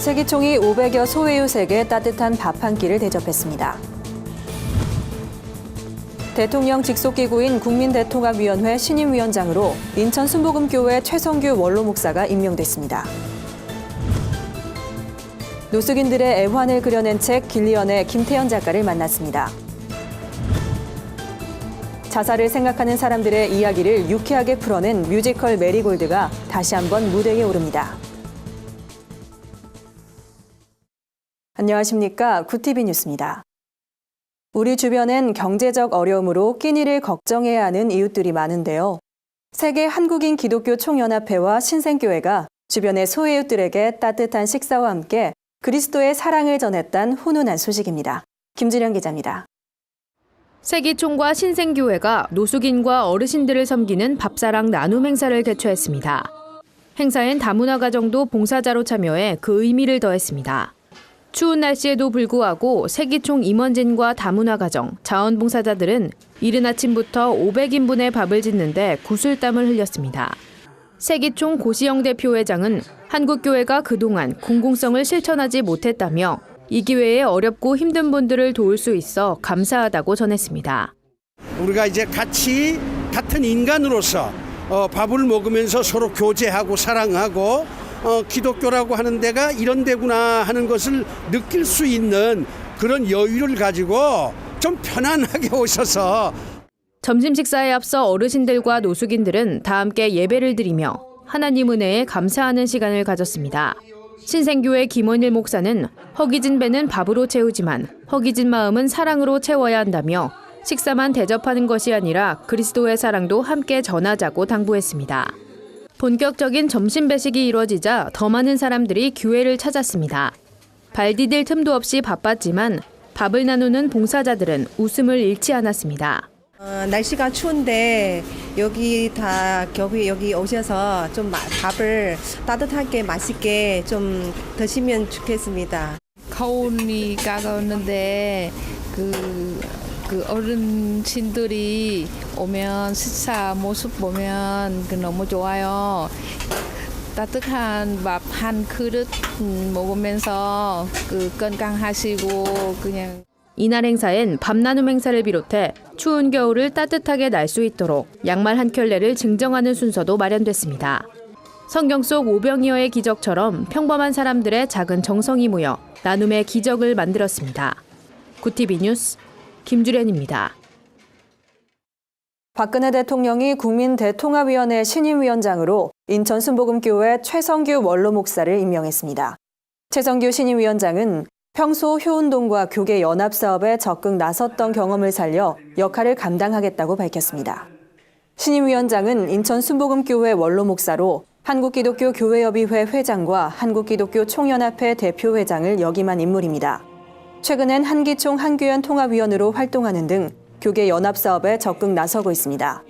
세기총이 500여 소외이웃에게 따뜻한 밥 한 끼를 대접했습니다. 대통령 직속기구인 국민대통합위원회 신임위원장으로 인천 순복음교회 최성규 원로 목사가 임명됐습니다. 노숙인들의 애환을 그려낸 책 길리언의 김태현 작가를 만났습니다. 자살을 생각하는 사람들의 이야기를 유쾌하게 풀어낸 뮤지컬 메리골드가 다시 한번 무대에 오릅니다. 안녕하십니까. 구티비 뉴스입니다. 우리 주변엔 경제적 어려움으로 끼니를 걱정해야 하는 이웃들이 많은데요. 세계 한국인 기독교 총연합회와 신생교회가 주변의 소외이웃들에게 따뜻한 식사와 함께 그리스도의 사랑을 전했다는 훈훈한 소식입니다. 김진영 기자입니다. 세기총과 신생교회가 노숙인과 어르신들을 섬기는 밥사랑 나눔 행사를 개최했습니다. 행사엔 다문화 가정도 봉사자로 참여해 그 의미를 더했습니다. 추운 날씨에도 불구하고 세기총 임원진과 다문화 가정, 자원봉사자들은 이른 아침부터 500인분의 밥을 짓는데 구슬땀을 흘렸습니다. 세기총 고시영 대표회장은 한국교회가 그동안 공공성을 실천하지 못했다며 이 기회에 어렵고 힘든 분들을 도울 수 있어 감사하다고 전했습니다. 우리가 이제 같은 인간으로서 밥을 먹으면서 서로 교제하고 사랑하고 기독교라고 하는 데가 이런 데구나 하는 것을 느낄 수 있는 그런 여유를 가지고 좀 편안하게 오셔서 점심 식사에 앞서 어르신들과 노숙인들은 다 함께 예배를 드리며 하나님 은혜에 감사하는 시간을 가졌습니다. 신생교회 김원일 목사는 허기진 배는 밥으로 채우지만 허기진 마음은 사랑으로 채워야 한다며 식사만 대접하는 것이 아니라 그리스도의 사랑도 함께 전하자고 당부했습니다. 본격적인 점심 배식이 이루어지자 더 많은 사람들이 교회를 찾았습니다. 발 디딜 틈도 없이 바빴지만 밥을 나누는 봉사자들은 웃음을 잃지 않았습니다. 날씨가 추운데 여기 오셔서 좀 밥을 따뜻하게 맛있게 좀 드시면 좋겠습니다. 가온이 가까웠는데 그 어르신들이 오면 식사 모습 보면 너무 좋아요. 따뜻한 밥 한 그릇 먹으면서 건강하시고 그냥. 이날 행사엔 밥 나눔 행사를 비롯해 추운 겨울을 따뜻하게 날 수 있도록 양말 한 켤레를 증정하는 순서도 마련됐습니다. 성경 속 오병이어의 기적처럼 평범한 사람들의 작은 정성이 모여 나눔의 기적을 만들었습니다. 구티비 뉴스 김주련입니다. 박근혜 대통령이 국민대통합위원회 신임위원장으로 인천 순복음교회 최성규 원로 목사를 임명했습니다. 최성규 신임위원장은 평소 효운동과 교계 연합 사업에 적극 나섰던 경험을 살려 역할을 감당하겠다고 밝혔습니다. 신임위원장은 인천 순복음교회 원로 목사로 한국기독교교회협의회 회장과 한국기독교 총연합회 대표회장을 역임한 인물입니다. 최근엔 한기총 한교연 통합위원으로 활동하는 등 교계 연합 사업에 적극 나서고 있습니다.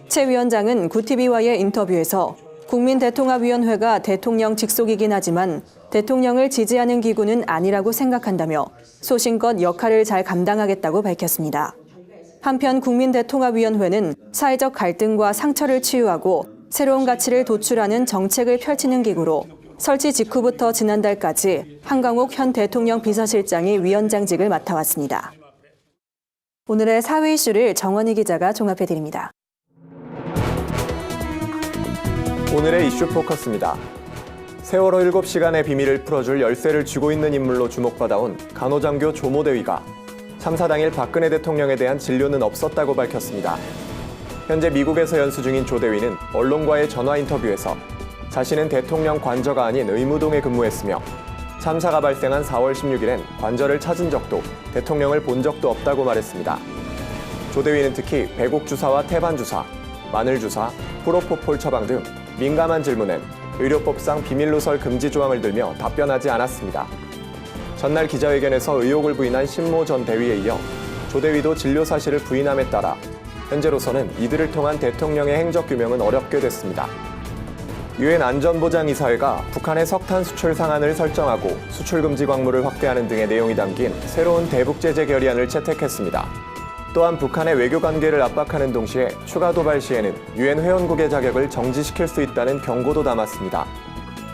최 위원장은 구티비와의 인터뷰에서 국민대통합위원회가 대통령 직속이긴 하지만 대통령을 지지하는 기구는 아니라고 생각한다며 소신껏 역할을 잘 감당하겠다고 밝혔습니다. 한편 국민대통합위원회는 사회적 갈등과 상처를 치유하고 새로운 가치를 도출하는 정책을 펼치는 기구로 설치 직후부터 지난달까지 한강옥 현 대통령 비서실장이 위원장직을 맡아왔습니다. 오늘의 사회 이슈를 정원희 기자가 종합해드립니다. 오늘의 이슈 포커스입니다. 세월호 7시간의 비밀을 풀어줄 열쇠를 쥐고 있는 인물로 주목받아온 간호장교 조모대위가 참사 당일 박근혜 대통령에 대한 진료는 없었다고 밝혔습니다. 현재 미국에서 연수 중인 조 대위는 언론과의 전화 인터뷰에서 자신은 대통령 관저가 아닌 의무동에 근무했으며 참사가 발생한 4월 16일엔 관저를 찾은 적도 대통령을 본 적도 없다고 말했습니다. 조 대위는 특히 배곡 주사와 태반 주사, 마늘 주사, 프로포폴 처방 등 민감한 질문엔 의료법상 비밀 누설 금지 조항을 들며 답변하지 않았습니다. 전날 기자회견에서 의혹을 부인한 신모 전 대위에 이어 조 대위도 진료 사실을 부인함에 따라 현재로서는 이들을 통한 대통령의 행적 규명은 어렵게 됐습니다. 유엔 안전보장이사회가 북한의 석탄 수출 상한을 설정하고 수출 금지 광물을 확대하는 등의 내용이 담긴 새로운 대북 제재 결의안을 채택했습니다. 또한 북한의 외교 관계를 압박하는 동시에 추가 도발 시에는 유엔 회원국의 자격을 정지시킬 수 있다는 경고도 담았습니다.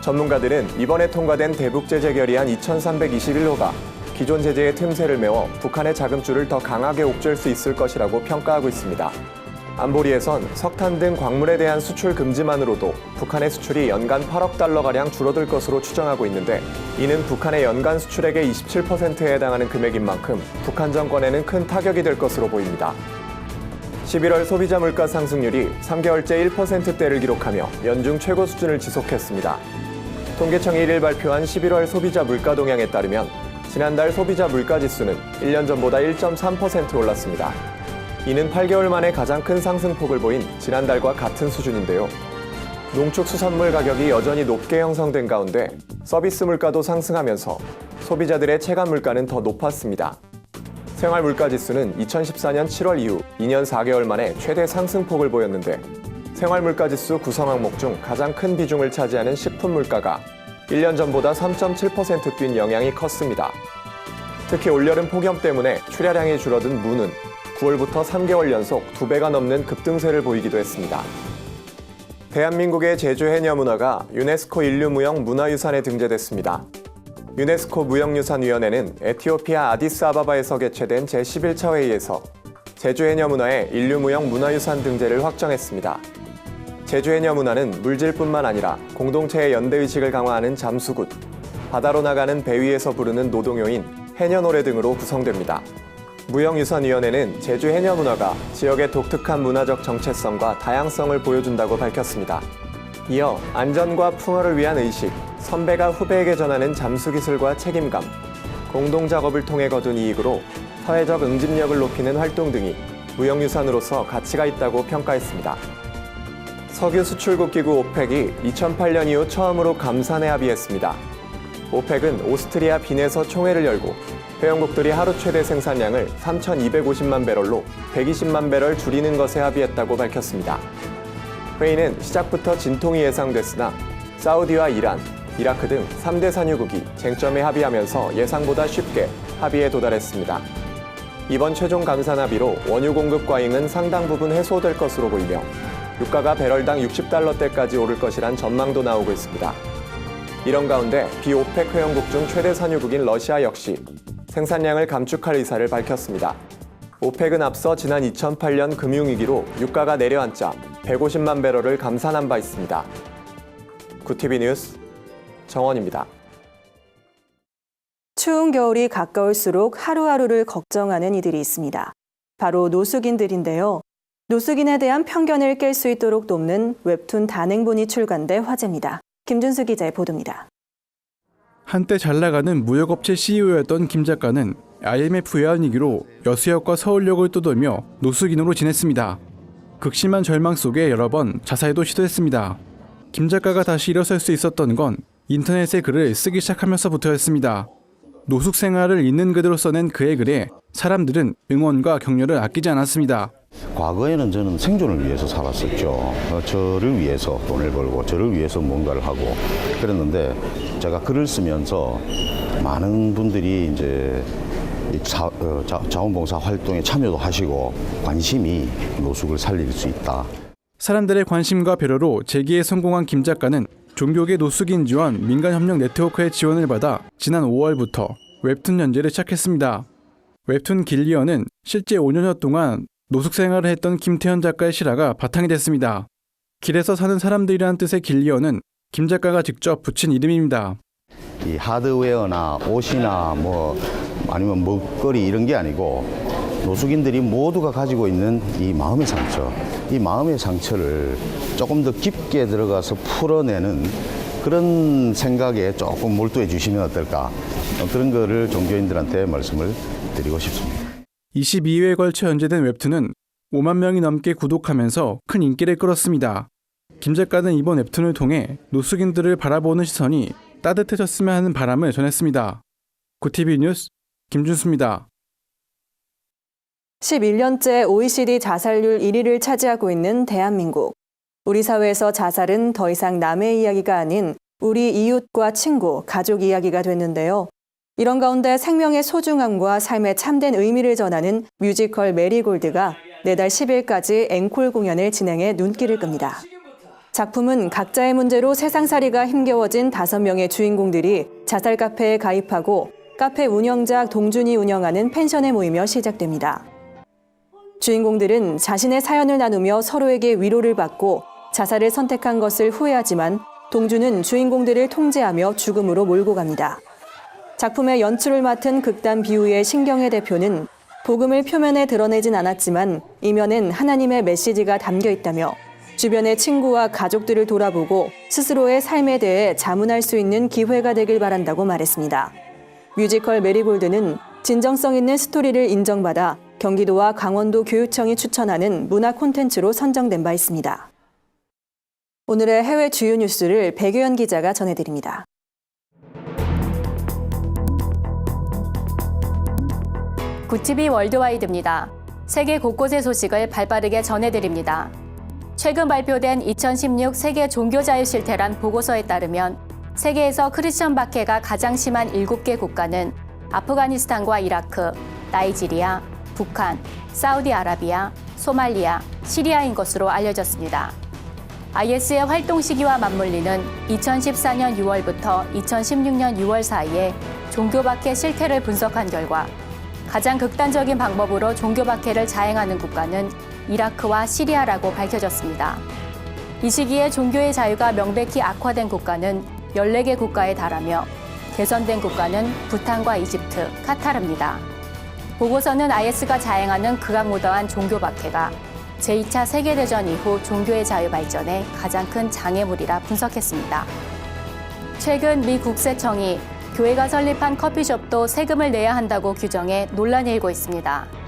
전문가들은 이번에 통과된 대북제재 결의안 2321호가 기존 제재의 틈새를 메워 북한의 자금줄을 더 강하게 옥죄할 수 있을 것이라고 평가하고 있습니다. 안보리에선 석탄 등 광물에 대한 수출 금지만으로도 북한의 수출이 연간 8억 달러가량 줄어들 것으로 추정하고 있는데, 이는 북한의 연간 수출액의 27%에 해당하는 금액인 만큼 북한 정권에는 큰 타격이 될 것으로 보입니다. 11월 소비자 물가 상승률이 3개월째 1%대를 기록하며 연중 최고 수준을 지속했습니다. 통계청이 1일 발표한 11월 소비자 물가 동향에 따르면 지난달 소비자 물가지수는 1년 전보다 1.3% 올랐습니다. 이는 8개월 만에 가장 큰 상승폭을 보인 지난달과 같은 수준인데요. 농축수산물 가격이 여전히 높게 형성된 가운데 서비스 물가도 상승하면서 소비자들의 체감 물가는 더 높았습니다. 생활 물가지수는 2014년 7월 이후 2년 4개월 만에 최대 상승폭을 보였는데, 생활 물가지수 구성 항목 중 가장 큰 비중을 차지하는 식품 물가가 1년 전보다 3.7% 뛴 영향이 컸습니다. 특히 올여름 폭염 때문에 출하량이 줄어든 무는 9월부터 3개월 연속 2배가 넘는 급등세를 보이기도 했습니다. 대한민국의 제주 해녀 문화가 유네스코 인류무형 문화유산에 등재됐습니다. 유네스코 무형유산위원회는 에티오피아 아디스아바바에서 개최된 제11차 회의에서 제주 해녀 문화의 인류무형 문화유산 등재를 확정했습니다. 제주 해녀 문화는 물질뿐만 아니라 공동체의 연대의식을 강화하는 잠수굿, 바다로 나가는 배 위에서 부르는 노동요인 해녀 노래 등으로 구성됩니다. 무형유산위원회는 제주 해녀 문화가 지역의 독특한 문화적 정체성과 다양성을 보여준다고 밝혔습니다. 이어 안전과 풍어를 위한 의식, 선배가 후배에게 전하는 잠수 기술과 책임감, 공동 작업을 통해 거둔 이익으로 사회적 응집력을 높이는 활동 등이 무형유산으로서 가치가 있다고 평가했습니다. 석유 수출국 기구 오펙이 2008년 이후 처음으로 감산에 합의했습니다. 오펙은 오스트리아 빈에서 총회를 열고 회원국들이 하루 최대 생산량을 3,250만 배럴로 120만 배럴 줄이는 것에 합의했다고 밝혔습니다. 회의는 시작부터 진통이 예상됐으나 사우디와 이란, 이라크 등 3대 산유국이 쟁점에 합의하면서 예상보다 쉽게 합의에 도달했습니다. 이번 최종 감산 합의로 원유 공급 과잉은 상당 부분 해소될 것으로 보이며 유가가 배럴당 60달러대까지 오를 것이란 전망도 나오고 있습니다. 이런 가운데 비오펙 회원국 중 최대 산유국인 러시아 역시 생산량을 감축할 의사를 밝혔습니다. 오펙은 앞서 지난 2008년 금융위기로 유가가 내려앉자 150만 배럴을 감산한 바 있습니다. 구티비 뉴스 정원입니다. 추운 겨울이 가까울수록 하루하루를 걱정하는 이들이 있습니다. 바로 노숙인들인데요. 노숙인에 대한 편견을 깰 수 있도록 돕는 웹툰 단행본이 출간돼 화제입니다. 김준수 기자의 보도입니다. 한때 잘 나가는 무역업체 CEO였던 김 작가는 IMF 외환위기로 여수역과 서울역을 떠돌며 노숙인으로 지냈습니다. 극심한 절망 속에 여러 번 자살도 시도했습니다. 김 작가가 다시 일어설 수 있었던 건 인터넷에 글을 쓰기 시작하면서부터였습니다. 노숙 생활을 있는 그대로 써낸 그의 글에 사람들은 응원과 격려를 아끼지 않았습니다. 과거에는 저는 생존을 위해서 살았었죠. 저를 위해서 돈을 벌고 저를 위해서 뭔가를 하고 그랬는데, 제가 글을 쓰면서 많은 분들이 이제 자원봉사 활동에 참여도 하시고 관심이 노숙을 살릴 수 있다. 사람들의 관심과 배려로 재기에 성공한 김 작가는 종교계 노숙인 지원 민간협력 네트워크의 지원을 받아 지난 5월부터 웹툰 연재를 시작했습니다. 웹툰 길리언은 실제 5년여 동안 노숙 생활을 했던 김태현 작가의 실화가 바탕이 됐습니다. 길에서 사는 사람들이라는 뜻의 길리언은 김 작가가 직접 붙인 이름입니다. 이 하드웨어나 옷이나 아니면 먹거리 이런 게 아니고 노숙인들이 모두가 가지고 있는 이 마음의 상처, 이 마음의 상처를 조금 더 깊게 들어가서 풀어내는 그런 생각에 조금 몰두해 주시면 어떨까, 그런 거를 종교인들한테 말씀을 드리고 싶습니다. 22회에 걸쳐 연재된 웹툰은 5만 명이 넘게 구독하면서 큰 인기를 끌었습니다. 김 작가는 이번 웹툰을 통해 노숙인들을 바라보는 시선이 따뜻해졌으면 하는 바람을 전했습니다. 구티비 뉴스 김준수입니다. 11년째 OECD 자살률 1위를 차지하고 있는 대한민국. 우리 사회에서 자살은 더 이상 남의 이야기가 아닌 우리 이웃과 친구, 가족 이야기가 됐는데요. 이런 가운데 생명의 소중함과 삶의 참된 의미를 전하는 뮤지컬 메리골드가 내달 10일까지 앵콜 공연을 진행해 눈길을 끕니다. 작품은 각자의 문제로 세상살이가 힘겨워진 5명의 주인공들이 자살 카페에 가입하고 카페 운영자 동준이 운영하는 펜션에 모이며 시작됩니다. 주인공들은 자신의 사연을 나누며 서로에게 위로를 받고 자살을 선택한 것을 후회하지만 동준은 주인공들을 통제하며 죽음으로 몰고 갑니다. 작품의 연출을 맡은 극단 비우의 신경애 대표는 복음을 표면에 드러내진 않았지만 이면엔 하나님의 메시지가 담겨 있다며 주변의 친구와 가족들을 돌아보고 스스로의 삶에 대해 자문할 수 있는 기회가 되길 바란다고 말했습니다. 뮤지컬 메리골드는 진정성 있는 스토리를 인정받아 경기도와 강원도 교육청이 추천하는 문화 콘텐츠로 선정된 바 있습니다. 오늘의 해외 주요 뉴스를 백유연 기자가 전해드립니다. 굿티비 월드와이드입니다. 세계 곳곳의 소식을 발빠르게 전해드립니다. 최근 발표된 2016 세계 종교자유 실태란 보고서에 따르면 세계에서 크리스천 박해가 가장 심한 7개 국가는 아프가니스탄과 이라크, 나이지리아, 북한, 사우디아라비아, 소말리아, 시리아인 것으로 알려졌습니다. IS의 활동 시기와 맞물리는 2014년 6월부터 2016년 6월 사이에 종교 박해 실태를 분석한 결과 가장 극단적인 방법으로 종교 박해를 자행하는 국가는 이라크와 시리아라고 밝혀졌습니다. 이 시기에 종교의 자유가 명백히 악화된 국가는 14개 국가에 달하며 개선된 국가는 부탄과 이집트, 카타르입니다. 보고서는 IS가 자행하는 극악무도한 종교 박해가 제2차 세계대전 이후 종교의 자유 발전에 가장 큰 장애물이라 분석했습니다. 최근 미 국세청이 교회가 설립한 커피숍도 세금을 내야 한다고 규정해 논란이 일고 있습니다.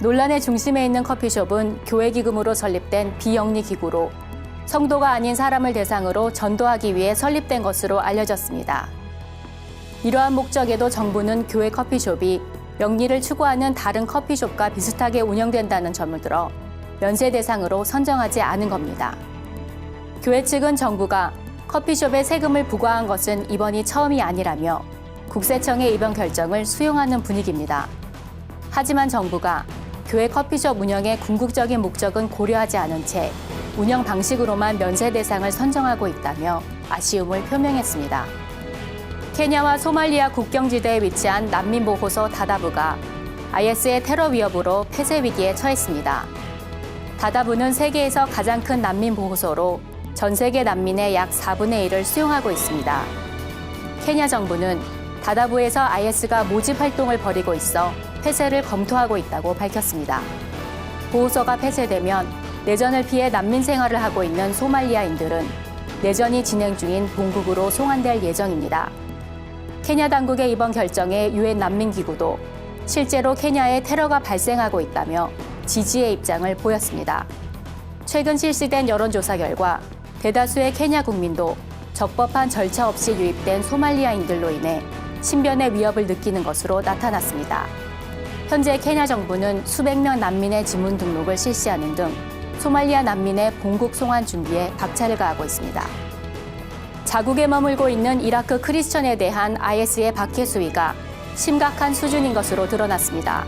논란의 중심에 있는 커피숍은 교회 기금으로 설립된 비영리 기구로 성도가 아닌 사람을 대상으로 전도하기 위해 설립된 것으로 알려졌습니다. 이러한 목적에도 정부는 교회 커피숍이 영리를 추구하는 다른 커피숍과 비슷하게 운영된다는 점을 들어 면세 대상으로 선정하지 않은 겁니다. 교회 측은 정부가 커피숍에 세금을 부과한 것은 이번이 처음이 아니라며 국세청의 이번 결정을 수용하는 분위기입니다. 하지만 정부가 교회 커피숍 운영의 궁극적인 목적은 고려하지 않은 채 운영 방식으로만 면세 대상을 선정하고 있다며 아쉬움을 표명했습니다. 케냐와 소말리아 국경지대에 위치한 난민보호소 다다부가 IS의 테러 위협으로 폐쇄 위기에 처했습니다. 다다부는 세계에서 가장 큰 난민보호소로 전 세계 난민의 약 4분의 1을 수용하고 있습니다. 케냐 정부는 다다부에서 IS가 모집 활동을 벌이고 있어 폐쇄를 검토하고 있다고 밝혔습니다. 보호소가 폐쇄되면 내전을 피해 난민 생활을 하고 있는 소말리아인들은 내전이 진행 중인 본국으로 송환될 예정입니다. 케냐 당국의 이번 결정에 유엔 난민기구도 실제로 케냐에 테러가 발생하고 있다며 지지의 입장을 보였습니다. 최근 실시된 여론조사 결과 대다수의 케냐 국민도 적법한 절차 없이 유입된 소말리아인들로 인해 신변의 위협을 느끼는 것으로 나타났습니다. 현재 케냐 정부는 수백 명 난민의 지문 등록을 실시하는 등 소말리아 난민의 본국 송환 준비에 박차를 가하고 있습니다. 자국에 머물고 있는 이라크 크리스천에 대한 IS의 박해 수위가 심각한 수준인 것으로 드러났습니다.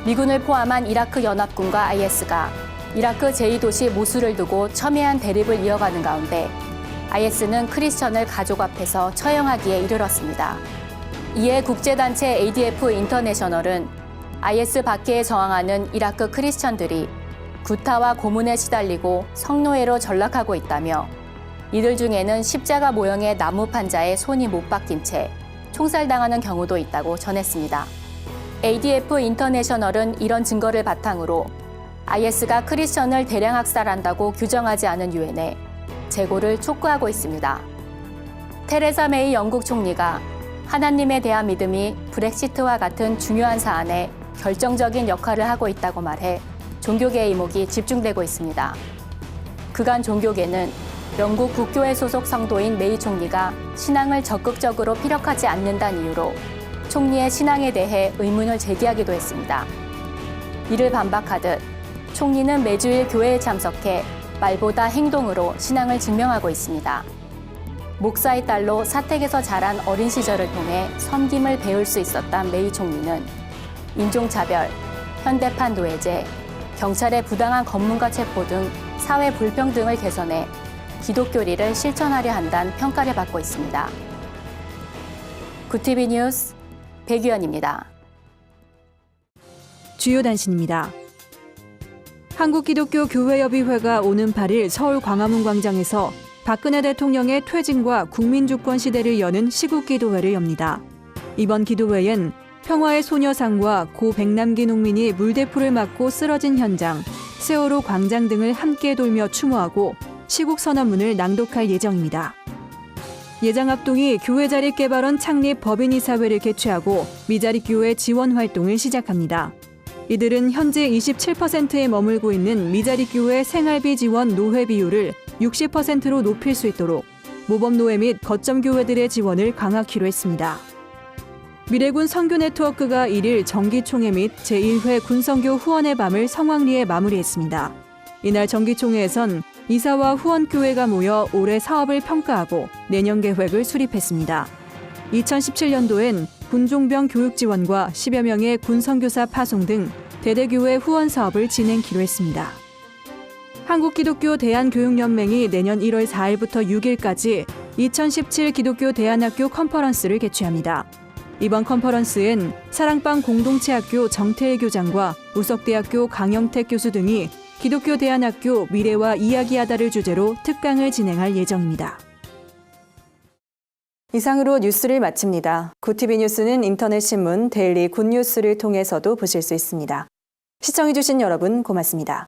미군을 포함한 이라크 연합군과 IS가 이라크 제2도시 모술을 두고 첨예한 대립을 이어가는 가운데 IS는 크리스천을 가족 앞에서 처형하기에 이르렀습니다. 이에 국제단체 ADF 인터내셔널은 IS 박해에 저항하는 이라크 크리스천들이 구타와 고문에 시달리고 성노예로 전락하고 있다며 이들 중에는 십자가 모형의 나무 판자에 손이 못 박힌 채 총살당하는 경우도 있다고 전했습니다. ADF 인터내셔널은 이런 증거를 바탕으로 IS가 크리스천을 대량 학살한다고 규정하지 않은 유엔에 재고를 촉구하고 있습니다. 테레사 메이 영국 총리가 하나님에 대한 믿음이 브렉시트와 같은 중요한 사안에 결정적인 역할을 하고 있다고 말해 종교계의 이목이 집중되고 있습니다. 그간 종교계는 영국 국교회 소속 성도인 메이 총리가 신앙을 적극적으로 피력하지 않는다는 이유로 총리의 신앙에 대해 의문을 제기하기도 했습니다. 이를 반박하듯 총리는 매주일 교회에 참석해 말보다 행동으로 신앙을 증명하고 있습니다. 목사의 딸로 사택에서 자란 어린 시절을 통해 섬김을 배울 수 있었던 메이 총리는 인종차별, 현대판 노예제, 경찰의 부당한 검문과 체포 등 사회 불평등을 개선해 기독교리를 실천하려 한다는 평가를 받고 있습니다. 구티비 뉴스 백유연입니다. 주요 단신입니다. 한국기독교교회협의회가 오는 8일 서울 광화문 광장에서 박근혜 대통령의 퇴진과 국민주권 시대를 여는 시국기도회를 엽니다. 이번 기도회엔 평화의 소녀상과 고 백남기 농민이 물대포를 맞고 쓰러진 현장, 세월호 광장 등을 함께 돌며 추모하고 시국선언문을 낭독할 예정입니다. 예장합동이 교회자립개발원 창립 법인이사회를 개최하고 미자립교회 지원 활동을 시작합니다. 이들은 현재 27%에 머물고 있는 미자립교회 생활비 지원 노회 비율을 60%로 높일 수 있도록 모범노회 및 거점교회들의 지원을 강화키로 했습니다. 미래군 선교 네트워크가 1일 정기총회 및 제1회 군선교 후원의 밤을 성황리에 마무리했습니다. 이날 정기총회에선 이사와 후원교회가 모여 올해 사업을 평가하고 내년 계획을 수립했습니다. 2017년도엔 군종병 교육 지원과 10여 명의 군선교사 파송 등 대대교회 후원 사업을 진행키로 했습니다. 한국기독교 대한교육연맹이 내년 1월 4일부터 6일까지 2017 기독교 대안학교 컨퍼런스를 개최합니다. 이번 컨퍼런스엔 사랑방 공동체학교 정태일 교장과 우석대학교 강영택 교수 등이 기독교 대안학교 미래와 이야기하다를 주제로 특강을 진행할 예정입니다. 이상으로 뉴스를 마칩니다. 구티비 뉴스는 인터넷 신문 데일리 굿뉴스를 통해서도 보실 수 있습니다. 시청해주신 여러분 고맙습니다.